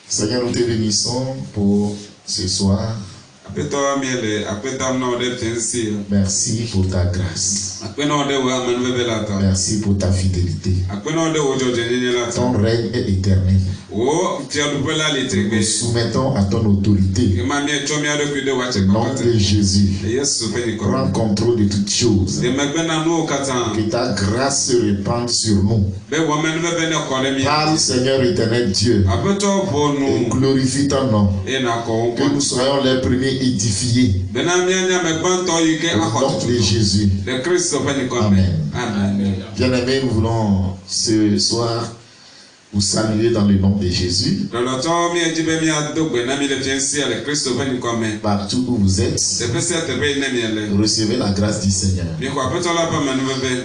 Seigneur, nous te bénissons pour ce soir. Merci pour ta grâce. Merci pour ta fidélité. Ton règne est éternel. Nous soumettons à ton autorité. Au nom de Jésus, prends contrôle de toutes choses. Que ta grâce se répande sur nous. Parle, Seigneur éternel Dieu, et glorifie ton nom. Que nous soyons les premiers édifiés. Au nom de Jésus. Amen. Bien-aimés, nous voulons ce soir vous saluer dans le nom de Jésus. Partout où vous êtes, recevez la grâce du Seigneur.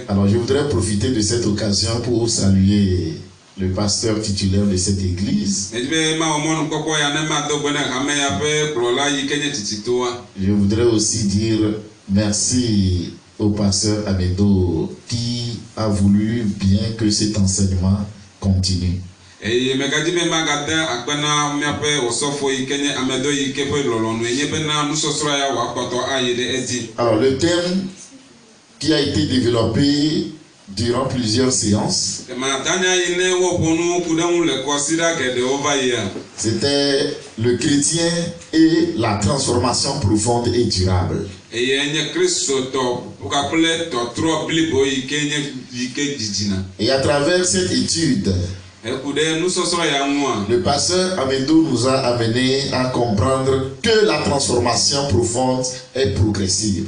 Alors je voudrais profiter de cette occasion pour saluer le pasteur titulaire de cette église. Je voudrais aussi dire merci au pasteur Amedo qui a voulu bien que cet enseignement continue. Alors le thème qui a été développé durant plusieurs séances, c'était le chrétien et la transformation profonde et durable. Et à travers cette étude, le pasteur Amedo nous a amené à comprendre que la transformation profonde est progressive.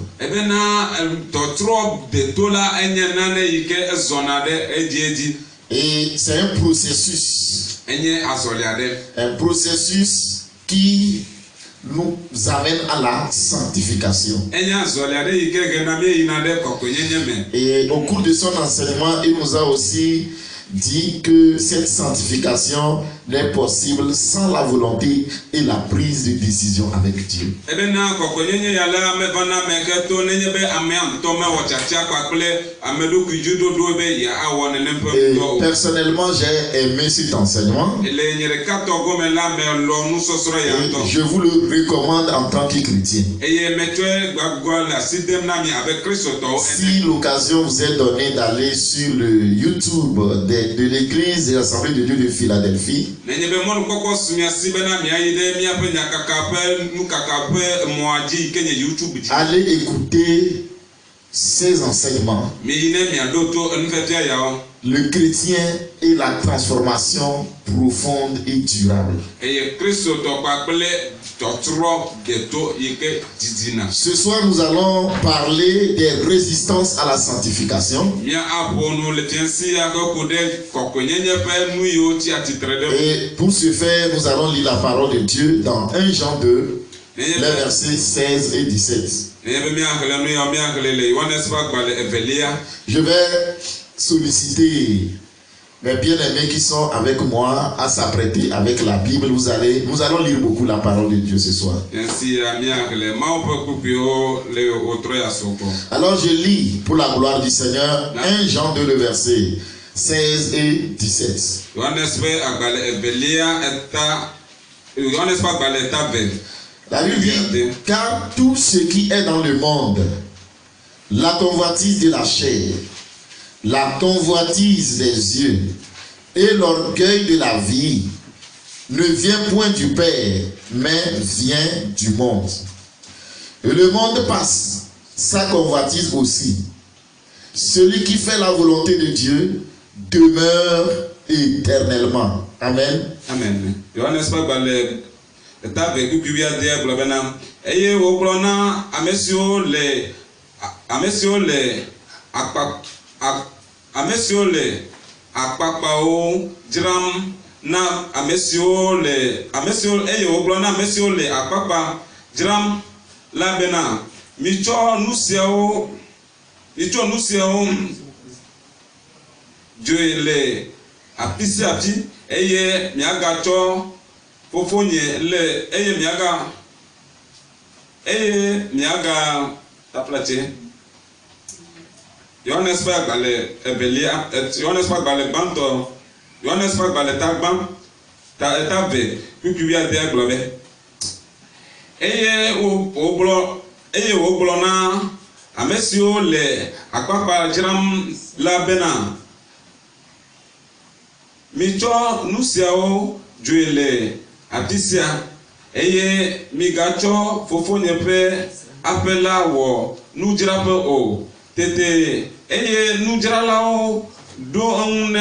Et c'est un processus qui nous amène à la sanctification. Et au cours de son enseignement, il nous a aussi dit que cette sanctification n'est possible sans la volonté et la prise de décision avec Dieu. Et personnellement, j'ai aimé cet enseignement. Et je vous le recommande en tant que chrétien. Si l'occasion vous est donnée d'aller sur le YouTube de l'église de l'Assemblée de Dieu de Philadelphie, allez écouter ces enseignements. Le chrétien et la transformation profonde et durable. Ce soir, nous allons parler des résistances à la sanctification. Et pour ce faire, nous allons lire la parole de Dieu dans 1 Jean 2, les versets 16 et 17. Je vais solliciter mes bien-aimés qui sont avec moi à s'apprêter avec la Bible. Nous allons lire beaucoup la parole de Dieu ce soir. Alors je lis pour la gloire du Seigneur 1 Jean 2, le verset 16 et 17. La Bible dit, car tout ce qui est dans le monde, la convoitise de la chair, la convoitise des yeux et l'orgueil de la vie ne vient point du Père, mais vient du monde. Et le monde passe, sa convoitise aussi. Celui qui fait la volonté de Dieu demeure éternellement. Amen. Amen. Amesio le akpakpao dram na amesio le akpakpa dram la bena micho nusiao joele apisi api eye miaga cho fofonye le eye miaga taplache. Yohanes pas balé ebelia, Yohanes pas balé banto, Yohanes pas balé tagban, ta ve, puis a dia globe. Eye o blona, amesio le akpapa jiram la bena. Micho nusiao juele atisia, eye migacho fofonye pe apela wo nujirape o. Tete eye nujaralao don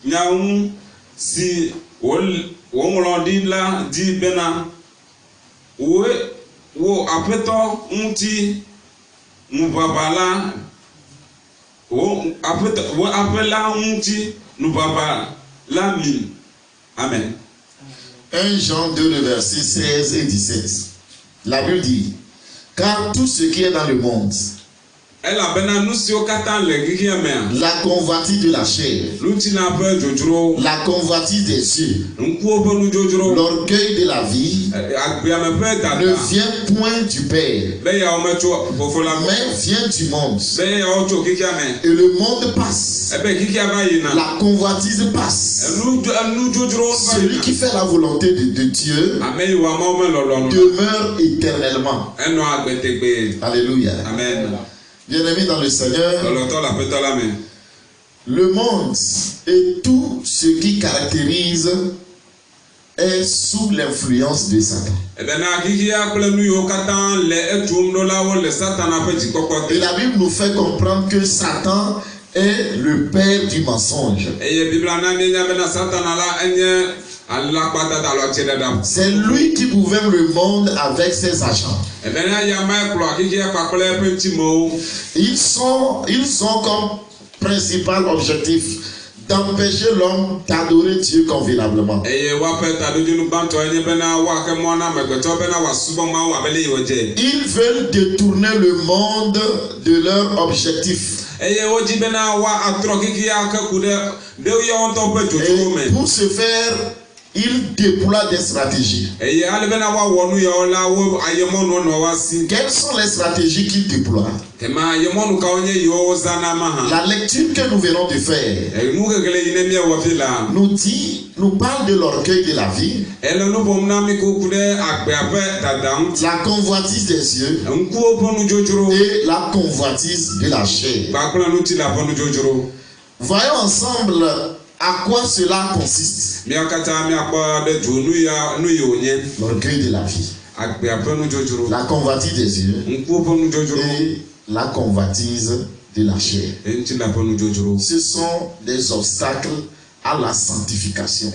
nyaun si wongolodi la di bena wo apeto unti nubabala wo apela unti nubaba la min. Amen. 1 Jean 2, le verset 16 et 17. La Bible dit, car tout ce qui est dans le monde, La convoitise de la chair, la convoitise des yeux, l'orgueil de la vie ne vient point du Père, mais vient du monde. Et le monde passe, la convoitise passe. Celui qui fait la volonté de Dieu demeure éternellement. Alléluia. Amen. Bien-aimés dans le Seigneur, le monde et tout ce qui caractérise est sous l'influence de Satan. Et la Bible nous fait comprendre que Satan est le père du mensonge. C'est lui qui gouverne le monde avec ses agents. Ils sont comme principal objectif d'empêcher l'homme d'adorer Dieu convenablement. Ils veulent détourner le monde de leur objectif. Et pour ce faire, il déploie des stratégies. Quelles sont les stratégies qu'il déploie? La lecture que nous venons de faire nous parle de l'orgueil de la vie, la convoitise des yeux et la convoitise de la chair. Voyons ensemble à quoi cela consiste. L'orgueil de la vie, la convoitise des yeux et la convoitise de la chair. Ce sont des obstacles à la sanctification.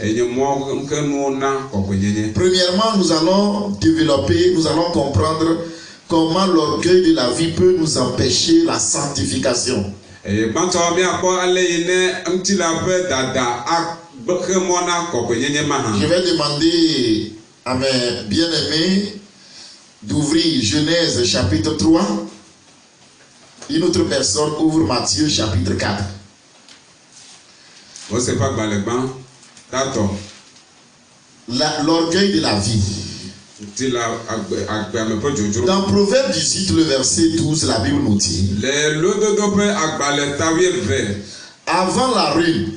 Premièrement, nous allons développer, nous allons comprendre comment l'orgueil de la vie peut nous empêcher la sanctification. Je vais demander à mes bien-aimés d'ouvrir Genèse chapitre 3. Une autre personne ouvre Matthieu chapitre 4. L'orgueil de la vie. Dans Proverbe 18, le verset 12, la Bible nous dit: avant la ruine,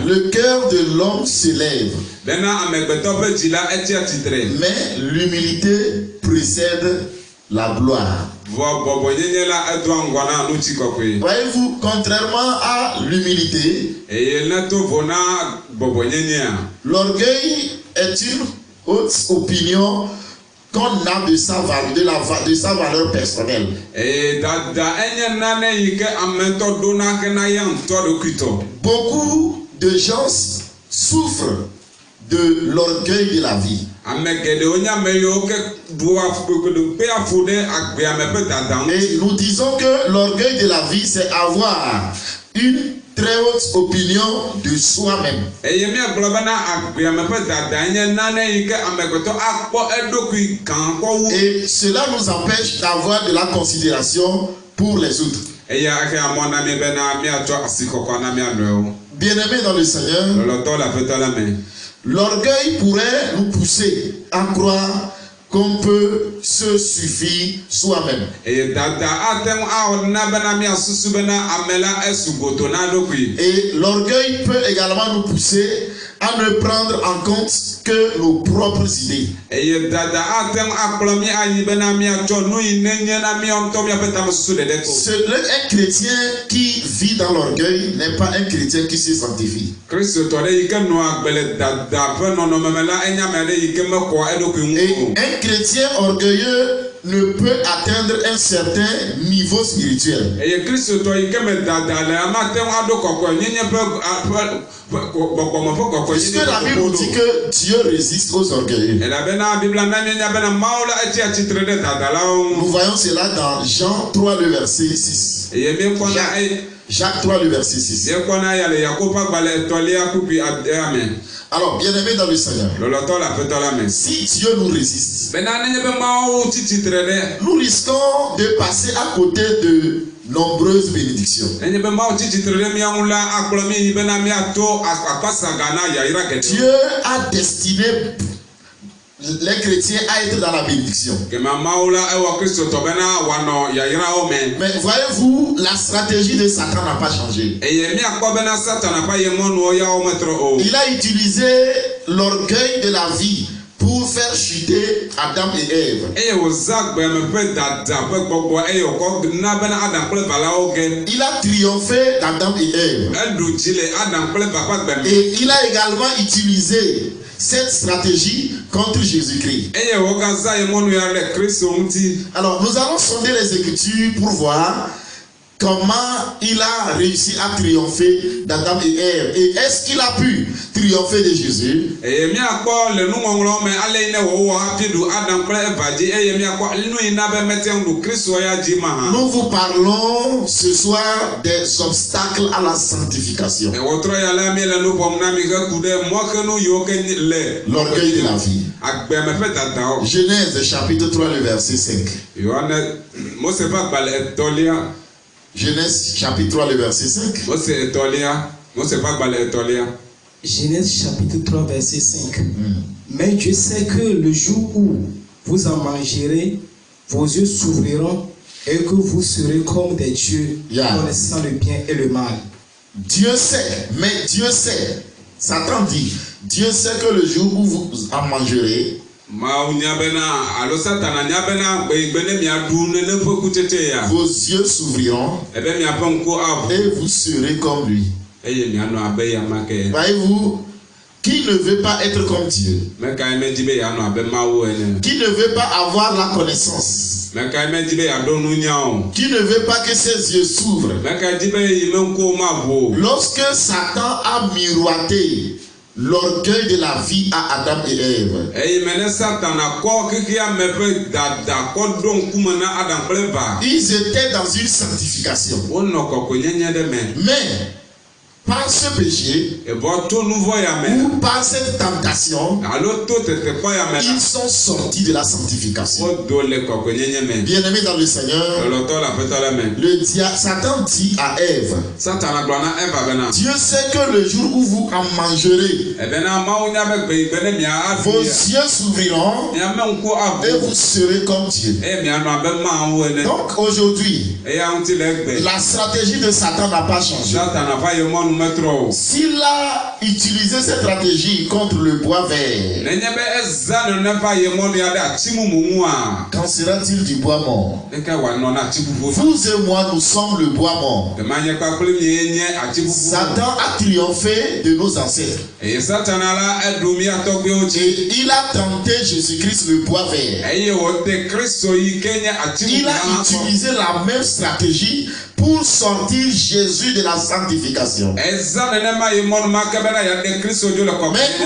le cœur de l'homme s'élève, mais l'humilité précède la gloire. Voyez-vous, contrairement à l'humilité, l'orgueil est une haute opinion qu'on a de sa valeur personnelle. Beaucoup de gens souffrent de l'orgueil de la vie. Et nous disons que l'orgueil de la vie, c'est avoir une très haute opinion de soi-même. Et cela nous empêche d'avoir de la considération pour les autres. Bien-aimés dans le Seigneur, l'orgueil pourrait nous pousser à croire qu'on peut se suffire soi-même. Et l'orgueil peut également nous pousser à ne prendre en compte que nos propres idées. Un chrétien qui vit dans l'orgueil n'est pas un chrétien qui se sanctifie. Et un chrétien orgueilleux ne peut atteindre un certain niveau spirituel. Puisque la Bible dit que Dieu résiste aux orgueilleux. Nous voyons cela dans Jean 3, le verset 6. Jacques 3, le verset 6. Alors, bien-aimés dans le Seigneur, si Dieu nous résiste, nous risquons de passer à côté de nombreuses bénédictions. Dieu a destiné les chrétiens à être dans la bénédiction. Mais voyez-vous, la stratégie de Satan n'a pas changé. Il a utilisé l'orgueil de la vie pour faire chuter Adam et Ève. Il a triomphé d'Adam et Ève. Et il a également utilisé cette stratégie contre Jésus-Christ. Alors, nous allons sonder les Écritures pour voir comment il a réussi à triompher d'Adam et Ève. Et est-ce qu'il a pu triompher de Jésus? Nous vous parlons ce soir des obstacles à la sanctification. L'orgueil de la vie. Genèse chapitre 3, le verset 5. Genèse chapitre 3, le verset 5. Genèse chapitre 3, verset 5. Mais Dieu sait que le jour où vous en mangerez, vos yeux s'ouvriront et que vous serez comme des dieux, connaissant le bien et le mal. Dieu sait, mais Dieu sait. Satan dit, Dieu sait que le jour où vous en mangerez, vos yeux s'ouvriront et vous serez comme lui. Voyez-vous, qui ne veut pas être comme Dieu, qui ne veut pas avoir la connaissance, qui ne veut pas que ses yeux s'ouvrent, lorsque Satan a miroité l'orgueil de la vie à Adam et Ève, ils étaient dans une sanctification. Mais par ce péché ou par cette tentation, ils sont sortis de la sanctification. Bien-aimés dans le Seigneur, Satan dit à Ève, Dieu sait que le jour où vous en mangerez, vos yeux s'ouvriront et vous serez comme Dieu. Donc aujourd'hui, la stratégie de Satan n'a pas changé. S'il a utilisé cette stratégie contre le bois vert, qu'en sera-t-il du bois mort? Vous et moi, nous sommes le bois mort. Satan a triomphé de nos ancêtres. Et il a tenté Jésus-Christ, le bois vert. Il a utilisé la même stratégie pour sortir Jésus de la sanctification. Mais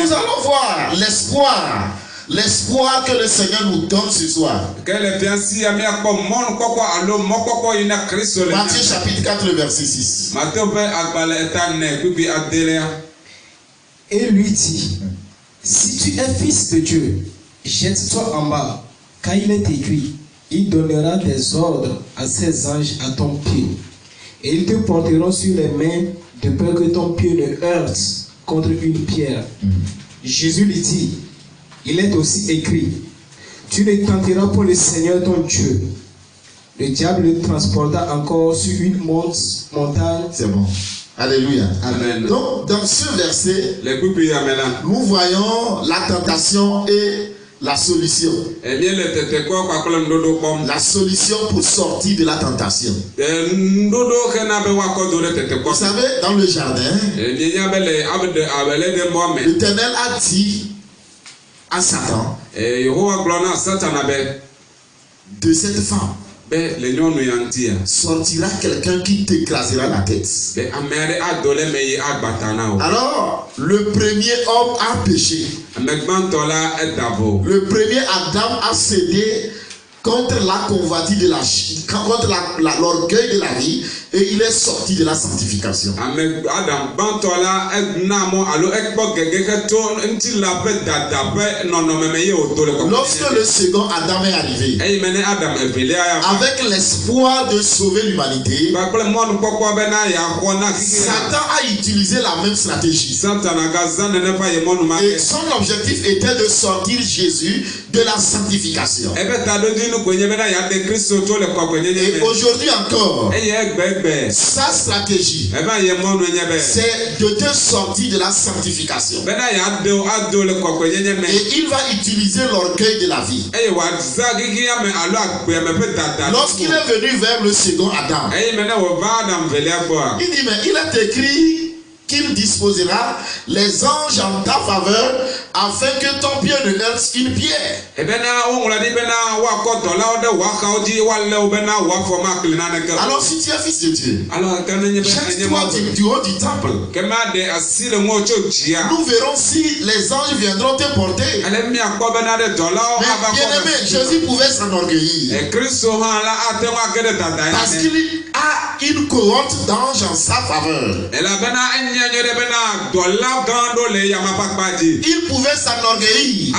nous allons voir l'espoir que le Seigneur nous donne ce soir. Matthieu chapitre 4, verset 6. Et lui dit, si tu es fils de Dieu, jette-toi en bas, car il est écrit, il donnera des ordres à ses anges à ton pied, et ils te porteront sur les mains de peur que ton pied ne heurte contre une pierre. Jésus lui dit, il est aussi écrit, tu ne tenteras pas le Seigneur ton Dieu. Le diable le transporta encore sur une montagne. C'est bon. Alléluia. Amen. Donc, dans ce verset, nous voyons la tentation et la solution. La solution pour sortir de la tentation. Vous savez, dans le jardin, l'Éternel a dit à Satan de cette femme sortira quelqu'un qui t'écrasera la tête. Alors, le premier homme a péché. Le premier Adam a cédé contre la convoitise de contre l'orgueil de la vie, et il est sorti de la sanctification. Lorsque le second Adam est arrivé, avec l'espoir de sauver l'humanité, Satan a utilisé la même stratégie. Et son objectif était de sortir Jésus de la sanctification. Et aujourd'hui encore, sa stratégie, c'est de te sortir de la sanctification. Et il va utiliser l'orgueil de la vie. Lorsqu'il est venu vers le second Adam, il dit, mais il est écrit qu'il disposera les anges en ta faveur afin que ton pied ne heurte une pierre. Alors si tu es fils de Dieu, jette-toi du haut du temple. Nous verrons si les anges viendront te porter. Mais bien aimé, Jésus pouvait s'enorgueillir parce qu'il a une cohorte d'anges en sa faveur. Il pouvait s'enorgueillir.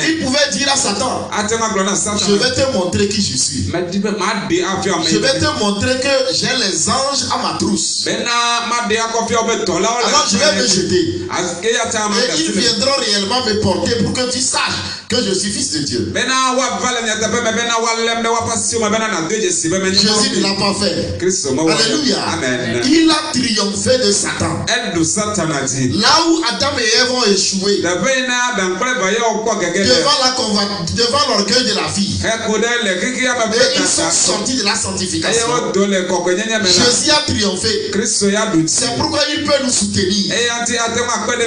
Il pouvait dire à Satan, je vais te montrer qui je suis. Je vais te montrer que j'ai les anges à ma trousse. Alors je vais me jeter. Et ils viendront réellement me porter pour que tu saches que je suis fils de Dieu. Jésus ne l'a pas fait. Alléluia. Amen. Il a triomphé de Satan. Là où Adam et Ève ont échoué, devant l'orgueil de la vie, et ils sont sortis de la sanctification. Jésus a triomphé. C'est pourquoi il peut nous soutenir.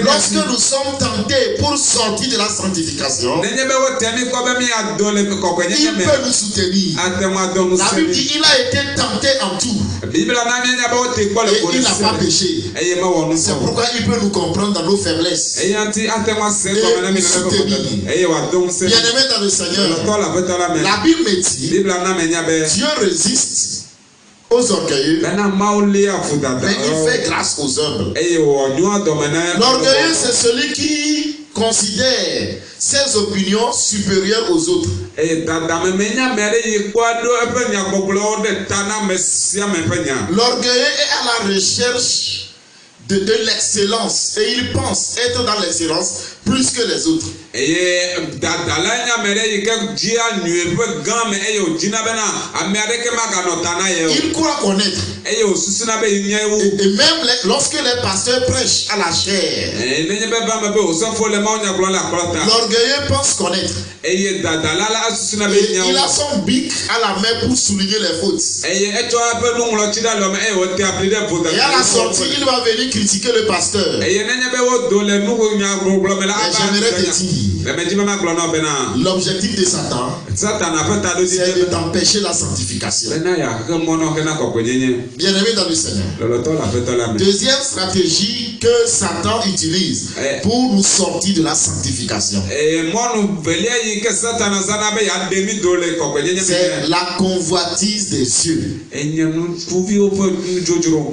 Lorsque nous sommes tentés pour sortir de la sanctification, il peut nous soutenir. La Bible dit il a été tenté en tout. Et il n'a pas péché. C'est pourquoi il peut nous comprendre dans nos faiblesses. Et nous soutenir. Bien-aimé dans le Seigneur, la Bible me dit Dieu résiste aux orgueilleux, mais il fait grâce aux humbles. L'orgueilleux, c'est celui qui considère ses opinions supérieures aux autres. L'orgueilleux est à la recherche de l'excellence et il pense être dans l'excellence plus que les autres. Il croit connaître. Et même lorsque les pasteurs prêchent à la chair, l'orgueilleux pense connaître. Et il a son bic à la main pour souligner les fautes. Et à la sortie, il va venir critiquer le pasteur. J'aimerais te dire, l'objectif de Satan, c'est de t'empêcher la sanctification. Bien-aimé dans le Seigneur. Deuxième stratégie que Satan utilise pour nous sortir de la sanctification, c'est la convoitise des cieux.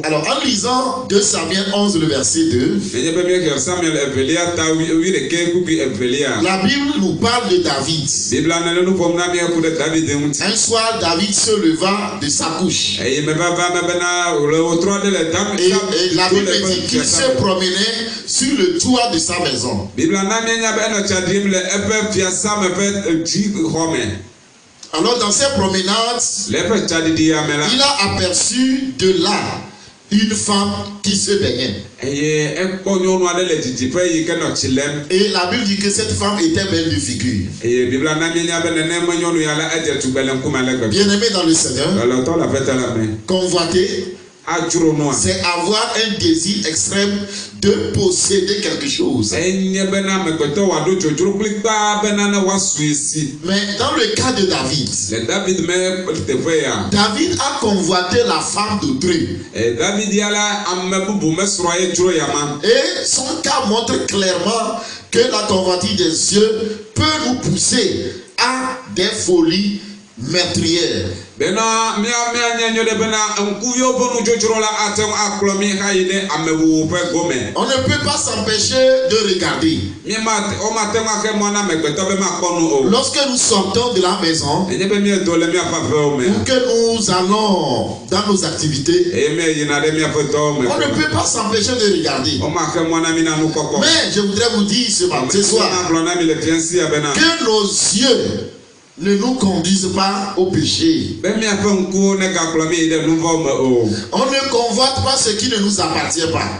Alors en lisant 2 Samuel 11 le verset 2, la Bible nous parle de David. Un soir, David se leva de sa couche. Et la Bible dit qu'il se promenait sur le toit de sa maison. Alors dans ses promenades, il a aperçu de là une femme qui se baignait. Et la Bible dit que cette femme était belle de figure. Bien-aimé dans le Seigneur, convoiter, c'est avoir un désir extrême de posséder quelque chose. Mais dans le cas de David, David a convoité la femme d'autrui. Et son cas montre clairement que la convoitise des yeux peut nous pousser à des folies meurtrières. On ne peut pas s'empêcher de regarder. Lorsque nous sortons de la maison, ou que nous allons dans nos activités, on ne peut pas s'empêcher de regarder. Mais je voudrais vous dire ce soir que nos yeux ne nous conduisent pas au péché. On ne convoite pas ce qui ne nous appartient pas.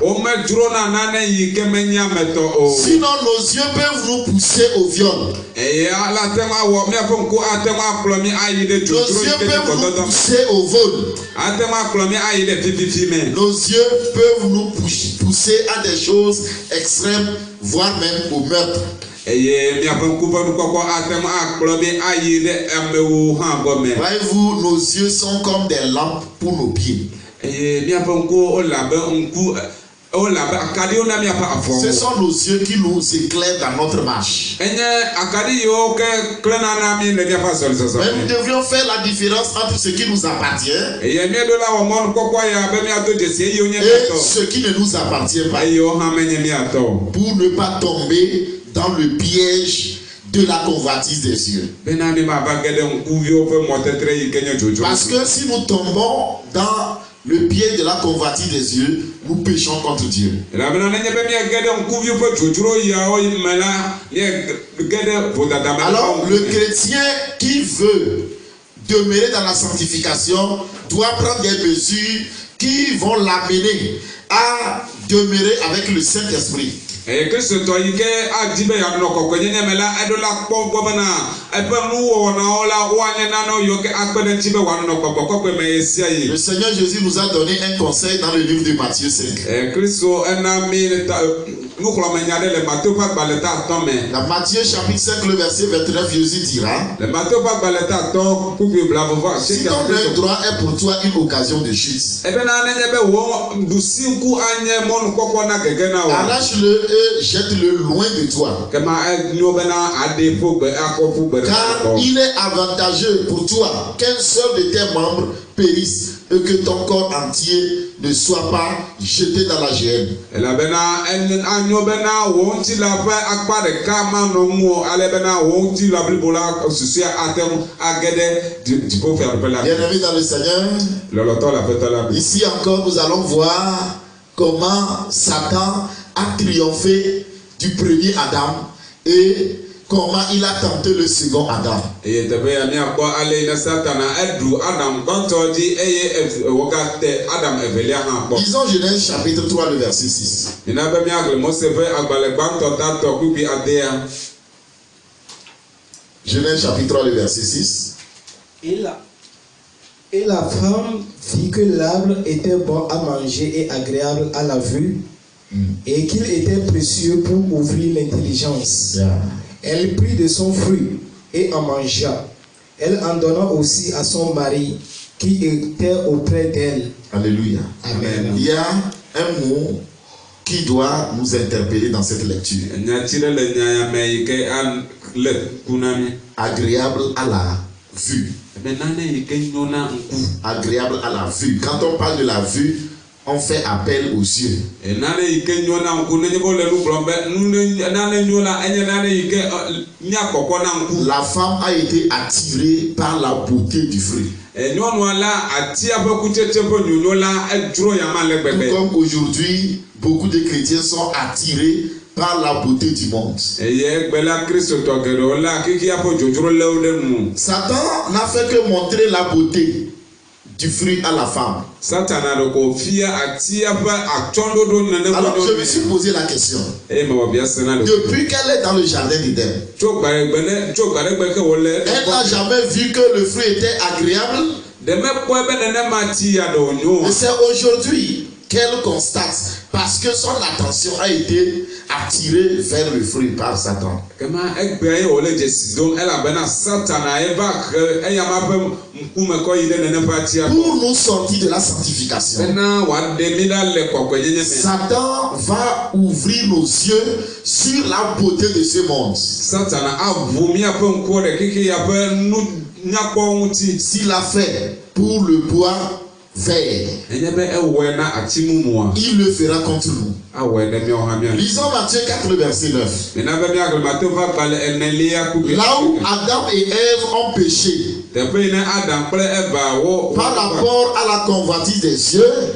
Sinon nos yeux peuvent nous pousser au viol. Nos yeux peuvent nous pousser au vol. Nos yeux peuvent nous pousser à des choses extrêmes, voire même au meurtre. Voyez-vous, nos yeux sont comme des lampes pour nos pieds. Ce sont nos yeux qui nous éclairent dans notre marche. Mais nous devrions faire la différence entre ce qui nous appartient et ce qui ne nous appartient pas, pour ne pas tomber dans le piège de la convoitise des yeux. Parce que si nous tombons dans le piège de la convoitise des yeux, nous péchons contre Dieu. Alors le chrétien qui veut demeurer dans la sanctification doit prendre des mesures qui vont l'amener à demeurer avec le Saint-Esprit. Le Seigneur Jésus nous a donné un conseil dans le livre de Matthieu 5. Dans Matthieu chapitre 5, le verset 29, Jésus dira: si ton œil droit est pour toi une occasion de chute, arrache-le et jette-le loin de toi. Car il est avantageux pour toi qu'un seul de tes membres périsse et que ton corps entier ne soit pas jeté dans la géhenne. Bien-aimés dans le Seigneur, ici encore nous allons voir comment Satan a triomphé du premier Adam et comment il a tenté le second Adam. Lisons Genèse chapitre 3, le verset 6. Genèse chapitre 3, le verset 6. Et la femme vit que l'arbre était bon à manger et agréable à la vue, et qu'il était précieux pour ouvrir l'intelligence. Elle prit de son fruit et en mangea. Elle en donna aussi à son mari qui était auprès d'elle. Alléluia. Amen. Il y a un mot qui doit nous interpeller dans cette lecture. Agréable à la vue. Agréable à la vue. Quand on parle de la vue, on fait appel aux yeux. La femme a été attirée par la beauté du fruit. Comme aujourd'hui, beaucoup de chrétiens sont attirés par la beauté du monde. Satan n'a fait que montrer la beauté du fruit à la femme. Alors je me suis posé la question. Depuis qu'elle est dans le jardin d'Éden, elle n'a jamais vu que le fruit était agréable. Et c'est aujourd'hui qu'elle constate parce que son attention a été attirée vers le fruit par Satan. Pour nous sortir de la sanctification, Satan va ouvrir nos yeux sur la beauté de ce monde. S'il a fait pour le bois vert, il le fera contre nous. Lisons Matthieu 4, verset 9. Là où Adam et Ève ont péché par rapport à la convoitise des yeux,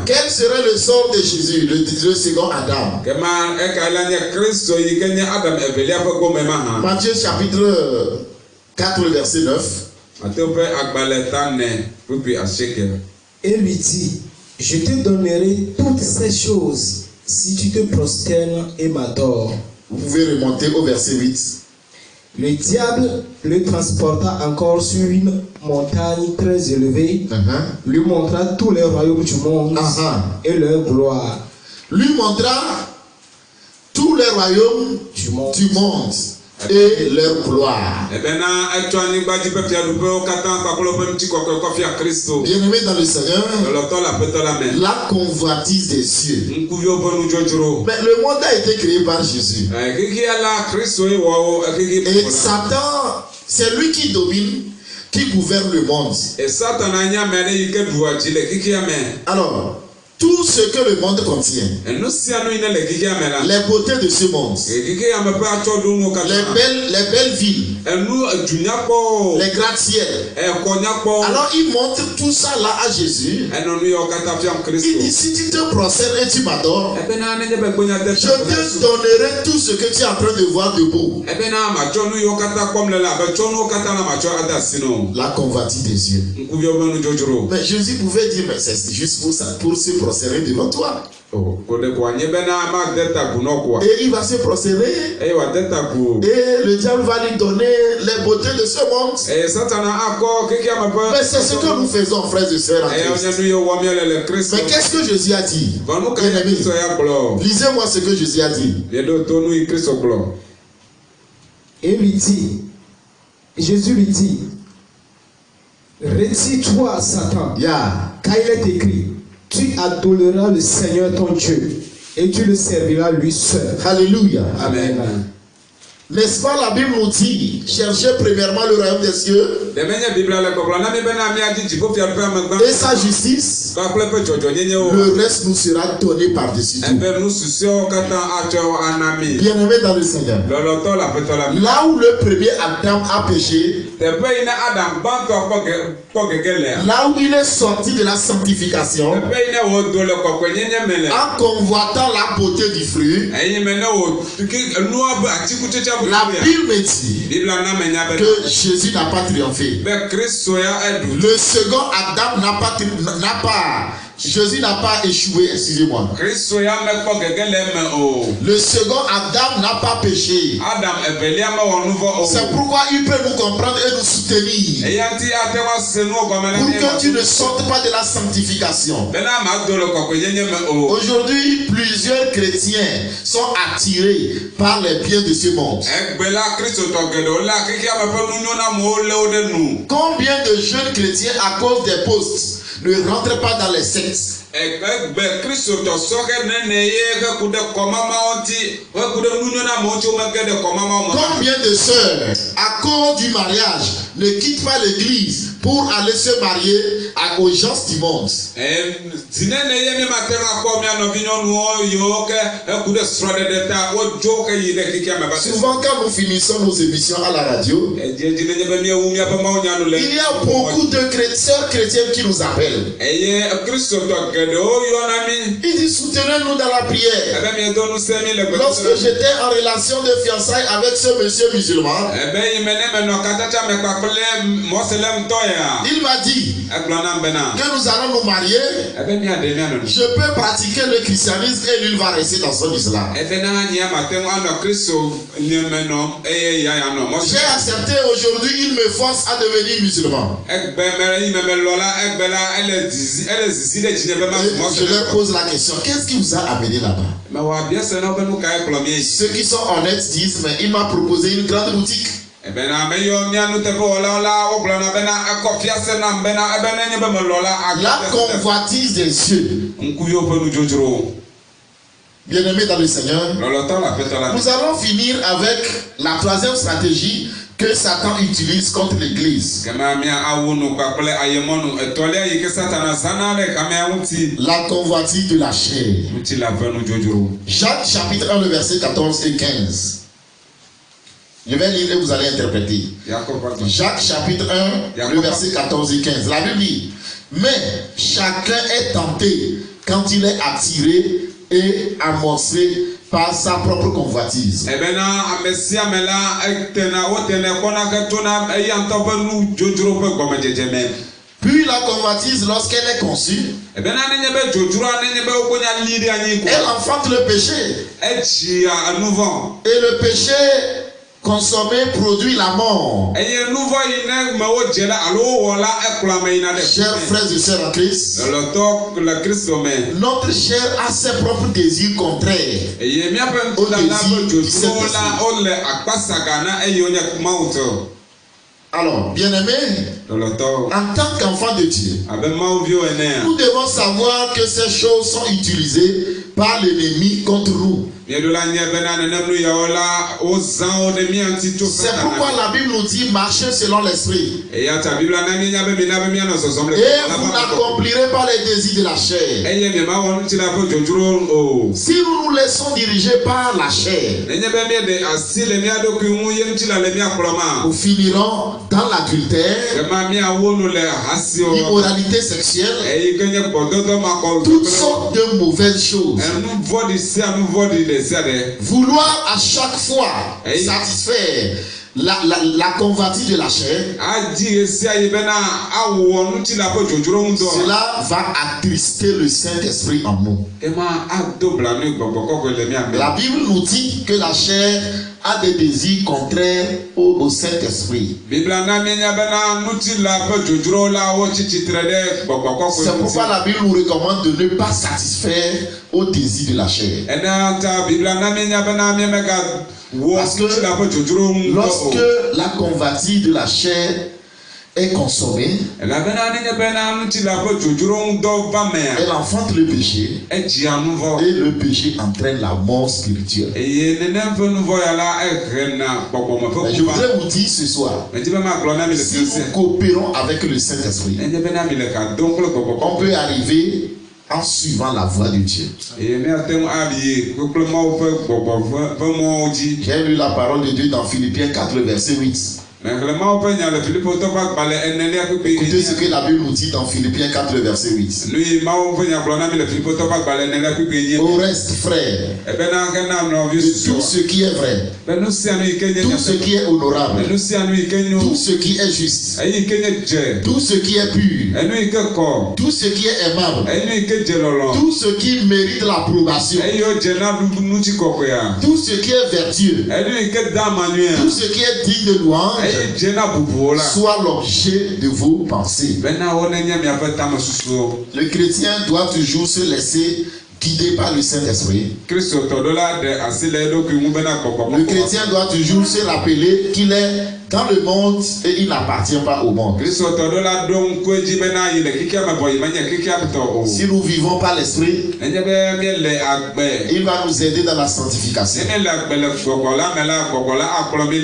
quel serait le sort de Jésus, le second Adam? Matthieu chapitre 4, verset 9. Et lui dit, je te donnerai toutes ces choses si tu te prosternes et m'adores. Vous pouvez remonter au verset 8. Le diable le transporta encore sur une montagne très élevée, lui montra tous les royaumes du monde et leur gloire. Lui montra tous les royaumes du monde et leur gloire. Bien-aimé dans le Seigneur, la convoitise des cieux. Mais le monde a été créé par Jésus. Et Satan, c'est lui qui domine, qui gouverne le monde. Alors, tout ce que le monde contient, les beautés de ce monde, les belles villes, les gratte-ciels. Alors il montre tout ça là à Jésus. Il dit, si tu te procèdes et tu m'adores, je te donnerai tout ce que tu es en train de voir de beau. La convoitise des yeux. Mais Jésus pouvait dire, mais c'est juste pour ça, pour se procéder devant toi. Et il va se procéder. Et le diable va lui donner les beautés de ce monde. Mais c'est ce que nous faisons, frères et sœurs. Mais qu'est-ce que Jésus a dit? Lisez-moi ce que Jésus a dit. Et lui dit, Jésus lui dit, retire-toi, Satan, car il est écrit, tu adoreras le Seigneur ton Dieu et tu le serviras lui seul. Alléluia. Amen. N'est-ce pas, la Bible nous dit, cherchez premièrement le royaume des cieux et sa justice, le reste nous sera donné par-dessus tout. Bien-aimé dans le Seigneur, là où le premier Adam a péché, là où il est sorti de la sanctification, en convoitant la beauté du fruit, la Bible me dit que Jésus n'a pas triomphé. Le second Adam Jésus n'a pas échoué, excusez-moi. Le second Adam n'a pas péché. C'est pourquoi il peut nous comprendre et nous soutenir. Pour que tu ne sortes pas de la sanctification. Aujourd'hui, plusieurs chrétiens sont attirés par les biens de ce monde. Combien de jeunes chrétiens à cause des postes ne rentrent pas dans les sectes? Combien de sœurs à cause du mariage ne quittent pas l'église pour aller se marier aux gens du monde? Souvent quand nous finissons nos émissions à la radio, il y a beaucoup de sœurs chrétiennes qui nous appellent. Il dit, soutenez-nous dans la prière. Lorsque j'étais en relation de fiançailles avec ce monsieur musulman, Il m'a dit que nous allons nous marier. Je peux pratiquer le christianisme et lui va rester dans son islam. J'ai accepté aujourd'hui, il me force à devenir musulman. Je leur pose la question, qu'est-ce qui vous a amené là-bas? Ceux qui sont honnêtes disent, mais il m'a proposé une grande boutique. La convoitise des cieux. Bien-aimés dans le Seigneur, nous allons finir avec la troisième stratégie que Satan utilise contre l'Église. La convoitise de la chair. Jacques chapitre 1, le verset 14 et 15. Je vais lire et vous allez interpréter. Jacques chapitre 1, le verset 14 et 15. La Bible dit, mais chacun est tenté quand il est attiré et amorcé par sa propre convoitise. Puis la convoitise, lorsqu'elle est conçue, elle enfante le péché. Et le péché consommé produit la mort. Chers frères et sœurs en Christ, notre chair a ses propres désirs contraires au désir du Saint-Esprit. Alors, bien-aimés, en tant qu'enfants de Dieu, nous devons savoir que ces choses sont utilisées par l'ennemi contre nous. C'est pourquoi la Bible nous dit marcher selon l'esprit. Et vous n'accomplirez pas les désirs de la chair. Si nous nous laissons diriger par la chair, nous finirons dans l'adultère, l'immoralité sexuelle, toutes sortes de mauvaises choses. Vouloir à chaque fois satisfaire la convoitise de la chair, cela va attrister le Saint-Esprit en nous. La Bible nous dit que la chair a des désirs contraires au Saint-Esprit. C'est pourquoi la Bible nous recommande de ne pas satisfaire aux désirs de la chair. Parce que lorsque la convoitise de la chair est consommée, elle enfante le péché, et le péché entraîne la mort spirituelle. Mais je voudrais vous dire ce soir, si nous coopérons avec le Saint-Esprit, on peut arriver en suivant la voie de Dieu. J'ai lu la parole de Dieu dans Philippiens 4, verset 8. Écoutez ce que la Bible nous dit dans Philippiens 4, verset 8. Au reste, frères, de tout ce qui est vrai, tout ce qui est honorable, tout ce qui est juste, tout ce qui est pur, tout ce qui est aimable, tout ce qui mérite l'approbation, tout ce qui est vertueux, tout ce qui est digne de louange, soit l'objet de vos pensées. Le chrétien doit toujours se laisser guidé par le Saint-Esprit. Le chrétien doit toujours se rappeler qu'il est dans le monde et il n'appartient pas au monde. Si nous vivons par l'Esprit, il va nous aider dans la sanctification.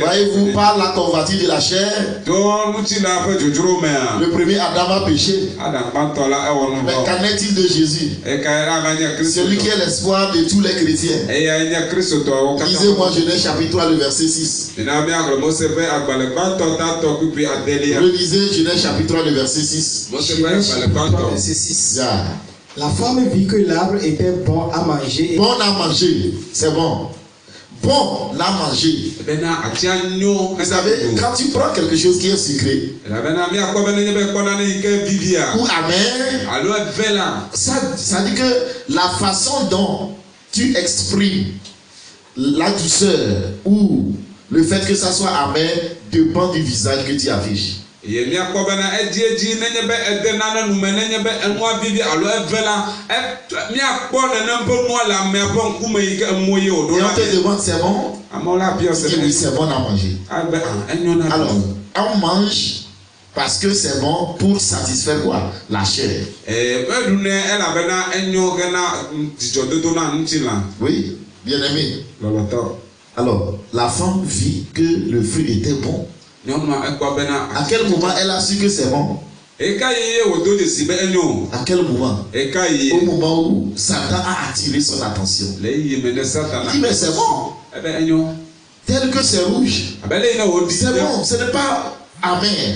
Voyez-vous, par la convoitise de la chair, le premier Adam a péché. Mais qu'en est-il de Jésus? Celui qui est l'espoir de tous les chrétiens. Lisez-moi Genèse chapitre 3, le verset 6. Relisez Genèse chapitre 3, le verset 6. Verset 6. La femme vit que l'arbre était bon à manger. Bon à manger, c'est bon. bon à manger. Vous savez, quand tu prends quelque chose qui est sucré ou amer, ça dit que la façon dont tu exprimes la douceur ou le fait que ça soit amer dépend du visage que tu affiches. Et on te demande c'est bon? Oui, c'est bon à manger. Alors, on mange parce que c'est bon pour satisfaire quoi? La chair. Oui, bien aimé. Alors, la femme vit que le fruit était bon. À quel moment elle a su que c'est bon? À quel moment? Au moment où Satan a attiré son attention. Il dit mais c'est bon. Tel que c'est rouge. C'est bon, ce n'est pas amer.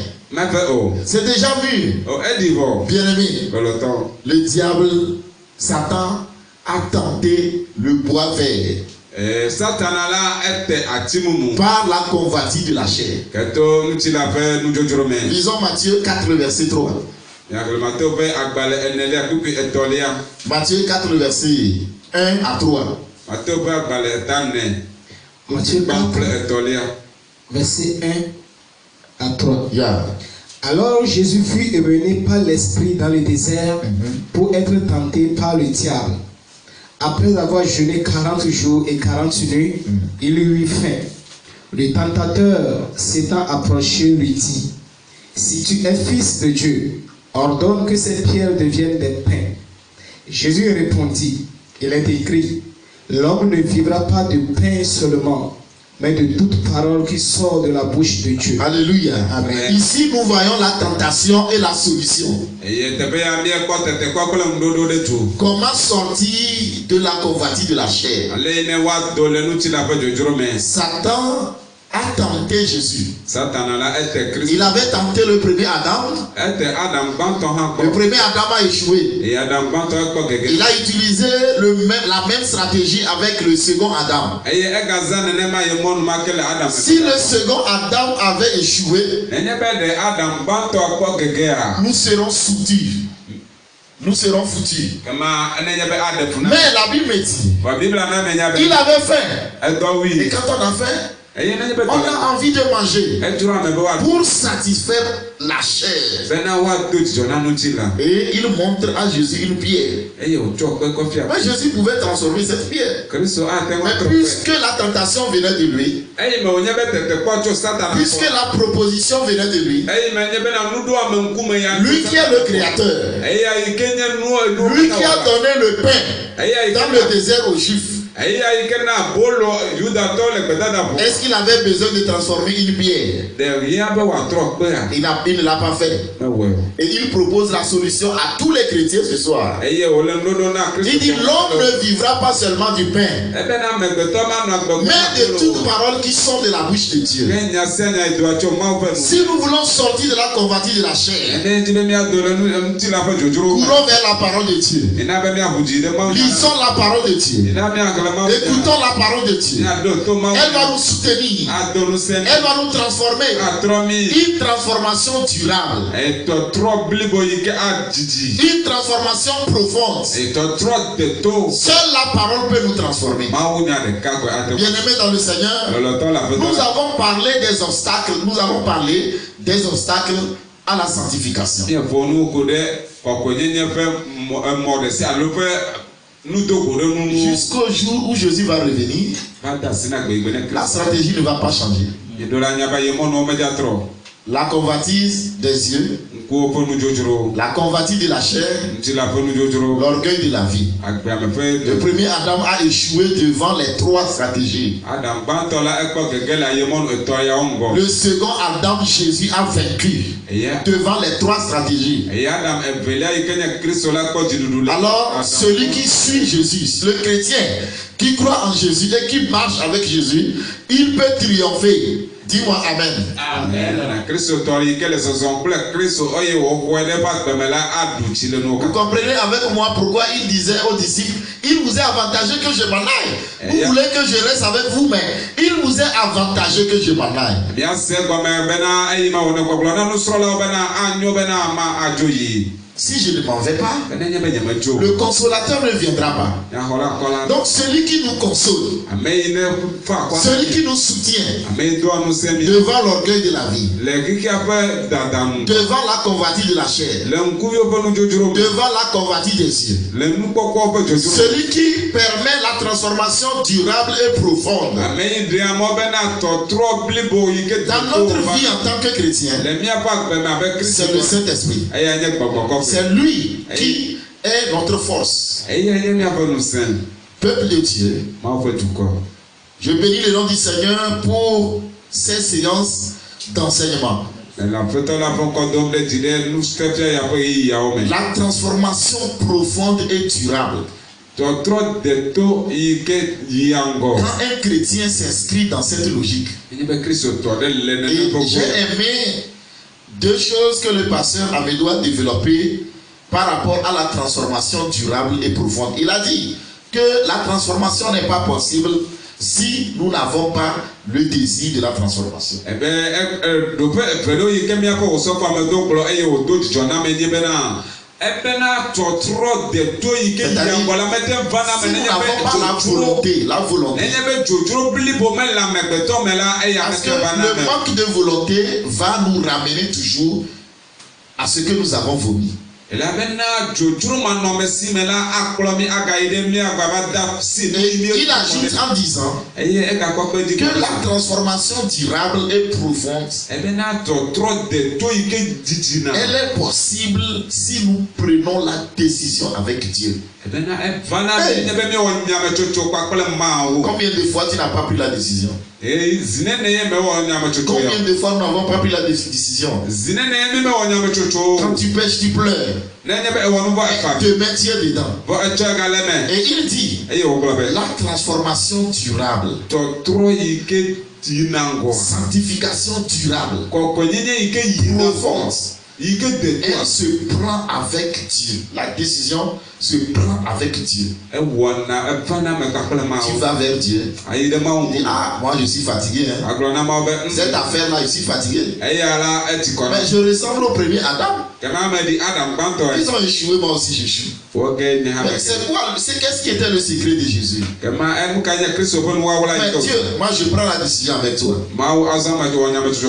C'est déjà mûr. Bien aimé, le diable, Satan, a tenté le bois vert. Par la convoitise de la chair. Lisons Matthieu 4, verset 3. Matthieu 4, verset 1 à 3. Matthieu 4, verset 1 à 3. Yeah. Alors Jésus fut emmené par l'Esprit dans le désert pour être tenté par le diable. Après avoir jeûné 40 jours et 40 nuits, il eut faim. Le tentateur s'étant approché lui dit: Si tu es fils de Dieu, ordonne que ces pierres deviennent des pains. Jésus répondit: Il est écrit, l'homme ne vivra pas de pain seulement, mais de toute parole qui sort de la bouche de Dieu. Alléluia. Amen. Ici, nous voyons la tentation et la solution. Comment sortir de la convoitise de la chair? Satan a tenté Jésus. Il avait tenté le premier Adam. Le premier Adam a échoué. Il a utilisé la même stratégie avec le second Adam. Si le second Adam avait échoué, nous serons foutus. Nous serons foutus. Mais la Bible dit, il avait faim. Et quand on a faim, on a envie de manger pour satisfaire la chair. Et il montre à Jésus une pierre. Mais Jésus pouvait transformer cette pierre. Mais puisque la tentation venait de lui, puisque la proposition venait de lui, lui qui est le créateur, lui qui a donné le pain dans le désert aux Juifs, est-ce qu'il avait besoin de transformer une pierre? Il ne l'a pas fait. Et il propose la solution à tous les chrétiens ce soir. Il dit l'homme ne vivra pas seulement du pain, mais de toutes paroles qui sont de la bouche de Dieu. Si nous voulons sortir de la convoitise de la chair, courons vers la parole de Dieu. Lisons la parole de Dieu. Écoutons la parole de Dieu. Elle va nous soutenir. Elle va nous transformer. Une transformation durable. Une transformation profonde. Seule la parole peut nous transformer. Bien-aimés dans le Seigneur, nous avons parlé des obstacles. Nous avons parlé des obstacles à la sanctification. Jusqu'au jour où Jésus va revenir, la stratégie ne va pas changer. La convoitise des yeux, la convoitise de la chair, l'orgueil de la vie. Le premier Adam a échoué devant les trois stratégies. Le second Adam, Jésus, a vaincu devant les trois stratégies. Alors, celui qui suit Jésus, le chrétien qui croit en Jésus et qui marche avec Jésus, il peut triompher Dis-moi Amen. Amen. Vous comprenez avec moi pourquoi il disait aux disciples, il vous est avantageux que je m'en aille. Vous voulez que je reste avec vous, mais il vous est avantageux que je m'en aille. Si je ne m'en vais pas, le consolateur ne viendra pas. Donc celui qui nous console, celui qui nous soutient devant l'orgueil de la vie, devant la convoitise de la chair, devant la convoitise des yeux, celui qui permet la transformation durable et profonde dans notre vie en tant que chrétien, c'est le Saint-Esprit. C'est lui qui est notre force. Peuple de Dieu, je bénis le nom du Seigneur pour ces séances d'enseignement. La transformation profonde et durable. Quand un chrétien s'inscrit dans cette logique, j'ai aimé deux choses que le pasteur Amédou a développées par rapport à la transformation durable et profonde. Il a dit que la transformation n'est pas possible si nous n'avons pas le désir de la transformation. La volonté. Parce que le manque de volonté va nous ramener toujours à ce que nous avons vomi. Il ajoute en disant que la transformation durable et profonde, elle est possible si nous prenons la décision avec Dieu. Combien de fois tu n'as pas pris la décision? Combien de fois nous n'avons pas pris la décision? Quand tu pêches, tu pleures. Demain tu es dedans. Et il dit la transformation durable, sanctification durable, profonde. Elle se prend avec Dieu. La décision se prend avec Dieu. Tu vas vers Dieu. Tu dis, ah, moi je suis fatigué. Hein. Cette affaire-là, je suis fatigué. Mais je ressemble au premier Adam. Ils ont échoué, moi aussi j'échoue. Mais c'est quoi? Qu'est-ce qui était le secret de Jésus? Mais Dieu, moi je prends la décision avec toi.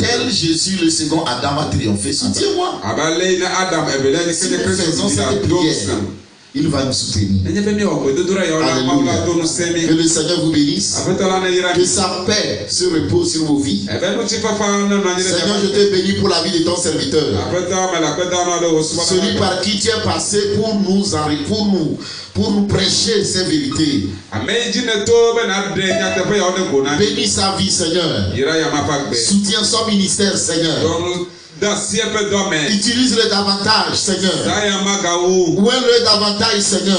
Tel Jésus, le second Adam, a triomphé. Soutiens-moi. Si nous faisons cette prière, il va nous soutenir. Alléluia. Que le Seigneur vous bénisse. Que sa paix se repose sur vos vies. Seigneur, je te bénis pour la vie de ton serviteur. Celui par qui tu es passé pour nous prêcher ces vérités. Bénis sa vie, Seigneur. Soutiens son ministère, Seigneur. Utilise-le davantage, Seigneur. Ouvre-le davantage, Seigneur.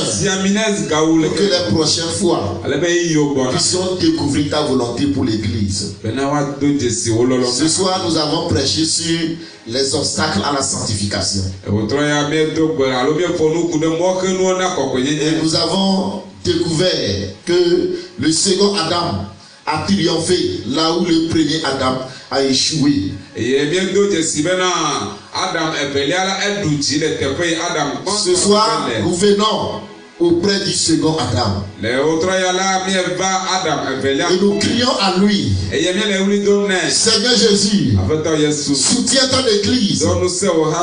Pour que les prochaines fois, puissions découvrir ta volonté pour l'Église. Ce soir, nous avons prêché sur les obstacles à la sanctification. Et nous avons découvert que le second Adam a triomphé là où le premier Adam a échoué. Ce soir, nous venons auprès du second Adam. Et nous crions à lui. Seigneur Jésus, soutiens ton Église.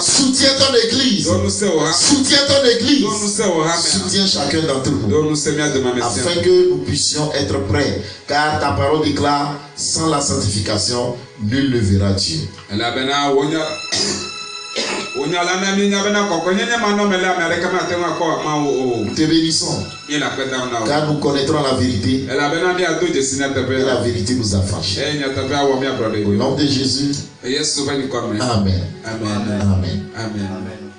Soutiens ton Église. Soutiens ton Église. Soutiens chacun d'entre nous. Afin que nous puissions être prêts. Car ta parole déclare, sans la sanctification, nul ne verra Dieu. Nous te bénissons, car nous connaîtrons la vérité et la vérité nous affranchit. Au nom de Jésus, Amen. Amen. Amen. Amen.